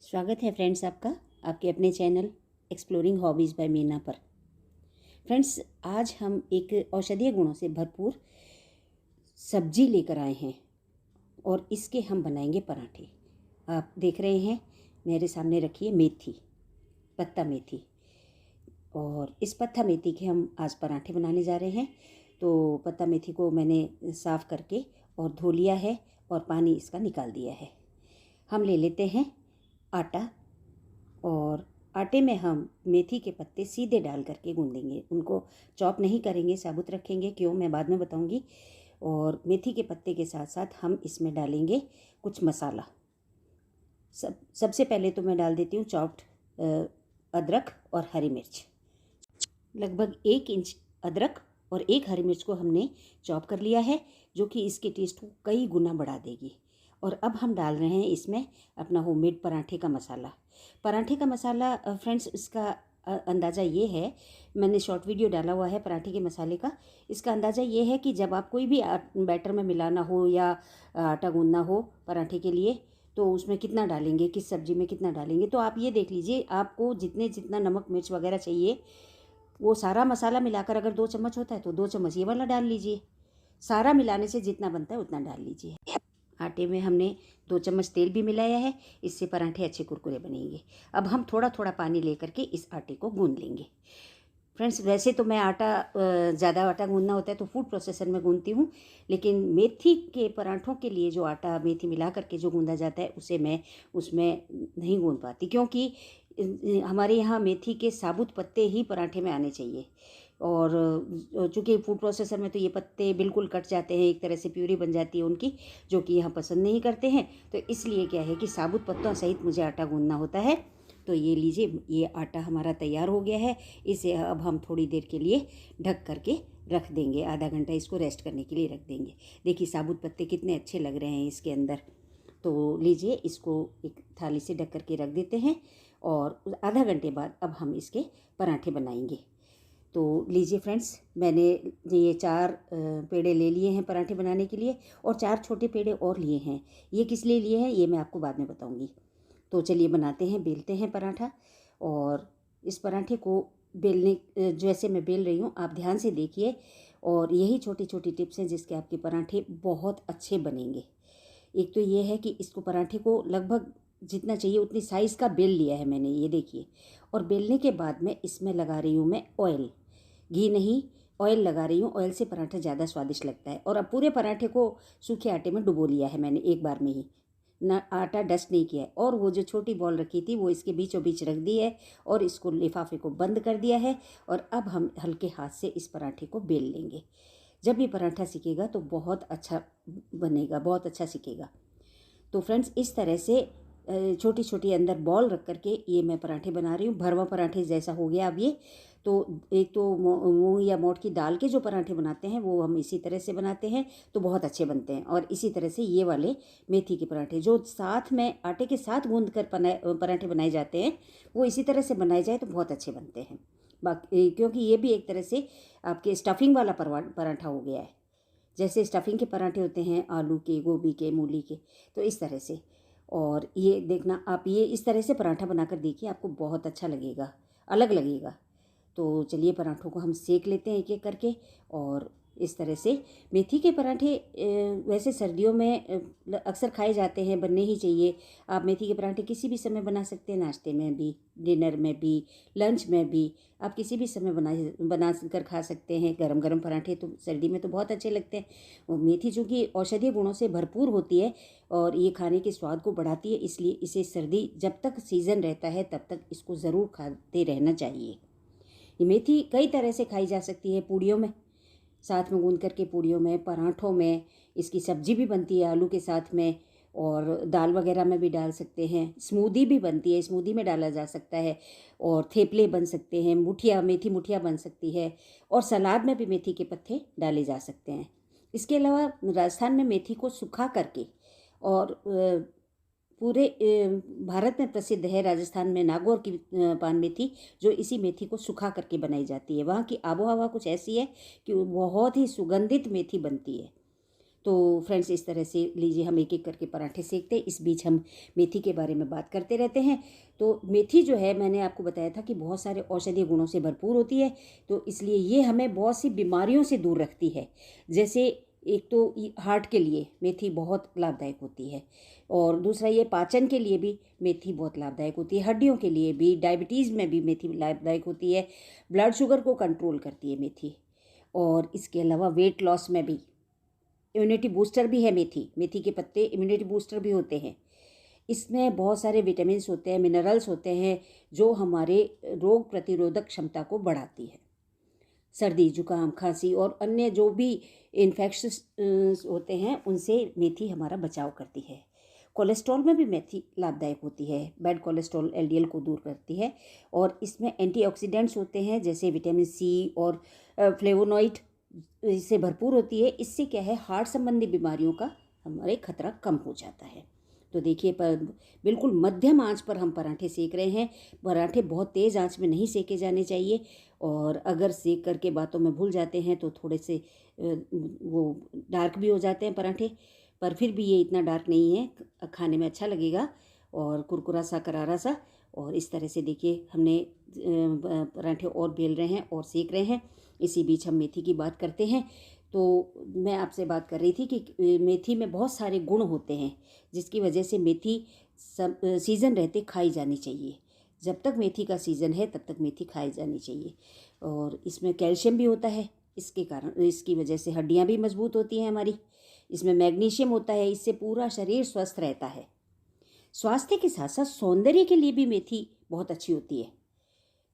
स्वागत है फ्रेंड्स आपका आपके अपने channel exploring hobbies by Meena पर। फ्रेंड्स, आज हम एक औषधीय गुणों से भरपूर सब्जी लेकर आए हैं और इसके हम बनाएंगे पराठे। आप देख रहे हैं मेरे सामने रखी है मेथी, पत्ता मेथी, और इस पत्ता मेथी के हम आज पराठे बनाने जा रहे हैं। तो पत्ता मेथी को मैंने साफ़ करके और धो लिया है और पानी इसका निकाल दिया है। हम ले लेते हैं आटा, और आटे में हम मेथी के पत्ते सीधे डाल करके गूंदेंगे। उनको चॉप नहीं करेंगे, साबुत रखेंगे। क्यों, मैं बाद में बताऊंगी। और मेथी के पत्ते के साथ साथ हम इसमें डालेंगे कुछ मसाला। सबसे पहले तो मैं डाल देती हूँ चॉप्ड अदरक और हरी मिर्च। लगभग 1 इंच अदरक और 1 हरी मिर्च को हमने चॉप कर लिया है, जो कि इसके टेस्ट को कई गुना बढ़ा देगी। और अब हम डाल रहे हैं इसमें अपना होममेड पराठे का मसाला। पराठे का मसाला फ्रेंड्स, इसका अंदाज़ा ये है, मैंने शॉर्ट वीडियो डाला हुआ है पराठे के मसाले का। इसका अंदाज़ा ये है कि जब आप कोई भी बैटर में मिलाना हो या आटा गूंदना हो पराठे के लिए, तो उसमें कितना डालेंगे, किस सब्ज़ी में कितना डालेंगे, तो आप ये देख लीजिए। आपको जितना नमक मिर्च वगैरह चाहिए, वो सारा मसाला मिलाकर अगर 2 चम्मच होता है तो 2 चम्मच ये वाला डाल लीजिए। सारा मिलाने से जितना बनता है उतना डाल लीजिए। आटे में हमने 2 चम्मच तेल भी मिलाया है, इससे पराठे अच्छे कुरकुरे बनेंगे। अब हम थोड़ा थोड़ा पानी लेकर के इस आटे को गूंद लेंगे। फ्रेंड्स, वैसे तो मैं ज़्यादा आटा गूंदना होता है तो फूड प्रोसेसर में गूंदती हूँ, लेकिन मेथी के पराठों के लिए जो आटा मेथी मिला करके जो गूंदा जाता है उसे मैं उसमें नहीं गूंद पाती, क्योंकि हमारे यहाँ मेथी के साबुत पत्ते ही पराठे में आने चाहिए। और चूँकि फूड प्रोसेसर में तो ये पत्ते बिल्कुल कट जाते हैं, एक तरह से प्यूरी बन जाती है उनकी, जो कि यहाँ पसंद नहीं करते हैं। तो इसलिए क्या है कि साबुत पत्तों सहित मुझे आटा गूंदना होता है। तो ये लीजिए, ये आटा हमारा तैयार हो गया है। इसे अब हम थोड़ी देर के लिए ढक करके रख देंगे, आधा घंटा इसको रेस्ट करने के लिए रख देंगे। देखिए साबुत पत्ते कितने अच्छे लग रहे हैं इसके अंदर। तो लीजिए, इसको एक थाली से ढक करके रख देते हैं और आधा घंटे बाद अब हम इसके पराठे बनाएंगे। तो लीजिए फ्रेंड्स, मैंने ये 4 पेड़े ले लिए हैं पराठे बनाने के लिए, और 4 छोटे पेड़े और लिए हैं। ये किस लिए लिए हैं ये मैं आपको बाद में बताऊंगी। तो चलिए बनाते हैं, बेलते हैं पराठा। और इस पराठे को बेलने, जैसे मैं बेल रही हूँ आप ध्यान से देखिए, और यही छोटी छोटी टिप्स हैं जिसके आपके पराठे बहुत अच्छे बनेंगे। एक तो ये है कि इसको पराठे को लगभग जितना चाहिए उतनी साइज़ का बेल लिया है मैंने, ये देखिए। और बेलने के बाद में इसमें लगा रही हूँ मैं ऑयल, घी नहीं, ऑयल लगा रही हूँ। ऑयल से पराठा ज़्यादा स्वादिष्ट लगता है। और अब पूरे पराठे को सूखे आटे में डुबो लिया है मैंने एक बार में ही, ना आटा डस्ट नहीं किया है। और वो जो छोटी बॉल रखी थी वो इसके बीचों बीच रख दी है और इसको लिफाफे को बंद कर दिया है। और अब हम हल्के हाथ से इस पराठे को बेल लेंगे। जब ये पराठा सिकेगा तो बहुत अच्छा बनेगा, बहुत अच्छा सिकेगा। तो फ्रेंड्स, इस तरह से छोटी छोटी अंदर बॉल रख करके ये मैं पराठे बना रही हूँ। भरवा पराठे जैसा हो गया अब ये। तो एक तो मूंग या मोठ की दाल के जो पराठे बनाते हैं वो हम इसी तरह से बनाते हैं तो बहुत अच्छे बनते हैं। और इसी तरह से ये वाले मेथी के पराठे जो साथ में आटे के साथ गूंद कर पराठे बनाए जाते हैं, वो इसी तरह से बनाए जाए तो बहुत अच्छे बनते हैं। बाकी क्योंकि ये भी एक तरह से आपके स्टफिंग वाला पराठा हो गया है। जैसे स्टफिंग के पराठे होते हैं आलू के, गोभी के, मूली के, तो इस तरह से। और ये देखना, आप ये इस तरह से पराठा बनाकर देखिए, आपको बहुत अच्छा लगेगा, अलग लगेगा। तो चलिए पराठों को हम सेक लेते हैं एक एक करके। और इस तरह से मेथी के पराठे वैसे सर्दियों में अक्सर खाए जाते हैं, बनने ही चाहिए। आप मेथी के पराठे किसी भी समय बना सकते हैं, नाश्ते में भी, डिनर में भी, लंच में भी। आप किसी भी समय बना कर खा सकते हैं। गरम गरम पराठे तो सर्दी में तो बहुत अच्छे लगते हैं। और मेथी चूँकि औषधीय गुणों से भरपूर होती है और ये खाने के स्वाद को बढ़ाती है, इसलिए इसे सर्दी जब तक सीज़न रहता है तब तक इसको ज़रूर खाते रहना चाहिए। ये मेथी कई तरह से खाई जा सकती है, पूड़ियों में, साथ में गूंद करके पूड़ियों में, पराठों में। इसकी सब्जी भी बनती है आलू के साथ में, और दाल वगैरह में भी डाल सकते हैं। स्मूदी भी बनती है, स्मूदी में डाला जा सकता है। और थेपले बन सकते हैं, मुठिया, मेथी मुठिया बन सकती है। और सलाद में भी मेथी के पत्ते डाले जा सकते हैं। इसके अलावा राजस्थान में मेथी को सुखा करके, और पूरे भारत में प्रसिद्ध है राजस्थान में नागौर की पान मेथी, जो इसी मेथी को सुखा करके बनाई जाती है। वहाँ की आबो हवा कुछ ऐसी है कि बहुत ही सुगंधित मेथी बनती है। तो फ्रेंड्स इस तरह से लीजिए, हम एक एक करके पराठे सेकते हैं। इस बीच हम मेथी के बारे में बात करते रहते हैं। तो मेथी जो है, मैंने आपको बताया था कि बहुत सारे औषधीय गुणों से भरपूर होती है, तो इसलिए ये हमें बहुत सी बीमारियों से दूर रखती है। जैसे एक तो हार्ट के लिए मेथी बहुत लाभदायक होती है, और दूसरा ये पाचन के लिए भी मेथी बहुत लाभदायक होती है, हड्डियों के लिए भी, डायबिटीज़ में भी मेथी लाभदायक होती है, ब्लड शुगर को कंट्रोल करती है मेथी, और इसके अलावा वेट लॉस में भी इम्यूनिटी बूस्टर भी है मेथी। मेथी के पत्ते इम्यूनिटी बूस्टर भी होते हैं। इसमें बहुत सारे विटामिन्स होते हैं, मिनरल्स होते हैं, जो हमारे रोग प्रतिरोधक क्षमता को बढ़ाती है। सर्दी, जुकाम, खांसी और अन्य जो भी इन्फेक्शंस होते हैं, उनसे मेथी हमारा बचाव करती है। कोलेस्ट्रॉल में भी मेथी लाभदायक होती है, बैड कोलेस्ट्रॉल एलडीएल को दूर करती है, और इसमें एंटीऑक्सीडेंट्स होते हैं जैसे विटामिन सी और फ्लेवोनॉइड इससे भरपूर होती है। इससे क्या है, हार्ट संबंधी बीमारियों का हमारे खतरा कम हो जाता है। तो देखिए, पर बिल्कुल मध्यम आंच पर हम पराठे सेक रहे हैं। पराठे बहुत तेज़ आंच में नहीं सेके जाने चाहिए, और अगर सेक करके बातों में भूल जाते हैं तो थोड़े से वो डार्क भी हो जाते हैं पराठे, पर फिर भी ये इतना डार्क नहीं है, खाने में अच्छा लगेगा और कुरकुरा सा, करारा सा। और इस तरह से देखिए, हमने पराठे और बेल रहे हैं और सेक रहे हैं। इसी बीच हम मेथी की बात करते हैं। तो मैं आपसे बात कर रही थी कि मेथी में बहुत सारे गुण होते हैं, जिसकी वजह से मेथी सब सीज़न रहते खाई जानी चाहिए। जब तक मेथी का सीज़न है तब तक मेथी खाई जानी चाहिए। और इसमें कैल्शियम भी होता है, इसके कारण, इसकी वजह से हड्डियां भी मजबूत होती हैं हमारी। इसमें मैग्नीशियम होता है, इससे पूरा शरीर स्वस्थ रहता है। स्वास्थ्य के साथ साथ सौंदर्य के लिए भी मेथी बहुत अच्छी होती है।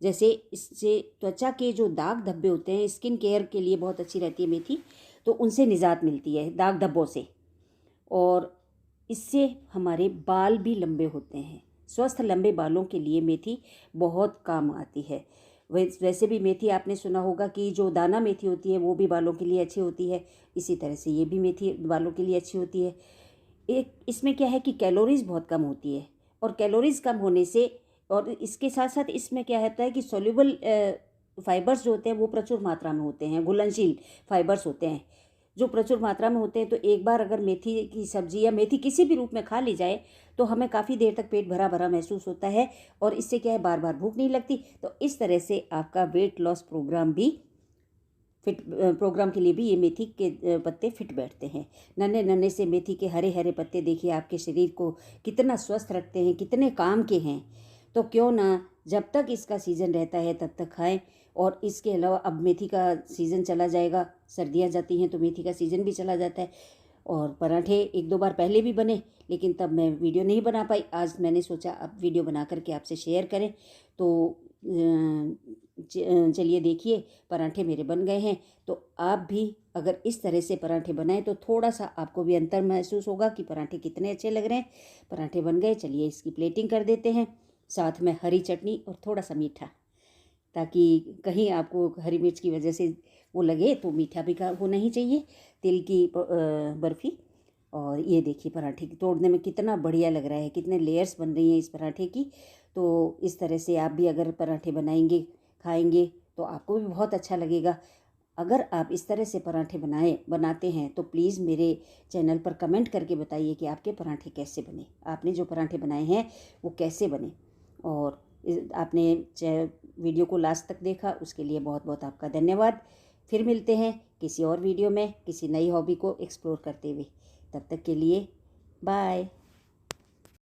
जैसे इससे त्वचा के जो दाग धब्बे होते हैं, स्किन केयर के लिए बहुत अच्छी रहती है मेथी, तो उनसे निजात मिलती है, दाग धब्बों से। और इससे हमारे बाल भी लंबे होते हैं। स्वस्थ लंबे बालों के लिए मेथी बहुत काम आती है। वैसे भी मेथी आपने सुना होगा कि जो दाना मेथी होती है वो भी बालों के लिए अच्छी होती है। इसी तरह से ये भी मेथी बालों के लिए अच्छी होती है। एक इसमें क्या है कि कैलोरीज बहुत कम होती है, और कैलोरीज कम होने से, और इसके साथ साथ इसमें क्या होता है कि सोल्यूबल फाइबर्स जो होते हैं वो प्रचुर मात्रा में होते हैं, घुलनशील फाइबर्स होते हैं जो प्रचुर मात्रा में होते हैं। तो एक बार अगर मेथी की सब्जी या मेथी किसी भी रूप में खा ली जाए तो हमें काफ़ी देर तक पेट भरा भरा महसूस होता है, और इससे क्या है, बार बार भूख नहीं लगती। तो इस तरह से आपका वेट लॉस प्रोग्राम भी प्रोग्राम के लिए भी ये मेथी के पत्ते फिट बैठते हैं। नन्हे नन्हे से मेथी के हरे हरे पत्ते देखिए आपके शरीर को कितना स्वस्थ रखते हैं, कितने काम के हैं। तो क्यों ना जब तक इसका सीज़न रहता है तब तक खाएं। और इसके अलावा अब मेथी का सीज़न चला जाएगा, सर्दियाँ जाती हैं तो मेथी का सीज़न भी चला जाता है। और पराठे एक दो बार पहले भी बने, लेकिन तब मैं वीडियो नहीं बना पाई। आज मैंने सोचा अब वीडियो बना करके आपसे शेयर करें। तो चलिए देखिए, पराठे मेरे बन गए हैं। तो आप भी अगर इस तरह से पराठे बनाएं तो थोड़ा सा आपको भी अंतर महसूस होगा कि पराठे कितने अच्छे लग रहे हैं। पराठे बन गए, चलिए इसकी प्लेटिंग कर देते हैं, साथ में हरी चटनी और थोड़ा सा मीठा, ताकि कहीं आपको हरी मिर्च की वजह से वो लगे तो मीठा भी होना ही चाहिए। तिल की बर्फ़ी। और ये देखिए पराठे की तोड़ने में कितना बढ़िया लग रहा है, कितने लेयर्स बन रही हैं इस पराठे की। तो इस तरह से आप भी अगर पराठे बनाएंगे, खाएंगे, तो आपको भी बहुत अच्छा लगेगा। अगर आप इस तरह से पराठे बनाते हैं तो प्लीज़ मेरे चैनल पर कमेंट करके बताइए कि आपके पराठे कैसे बने, आपने जो पराठे बनाए हैं वो कैसे बने। और आपने वीडियो को लास्ट तक देखा उसके लिए बहुत बहुत आपका धन्यवाद। फिर मिलते हैं किसी और वीडियो में, किसी नई हॉबी को एक्सप्लोर करते हुए। तब तक के लिए बाय।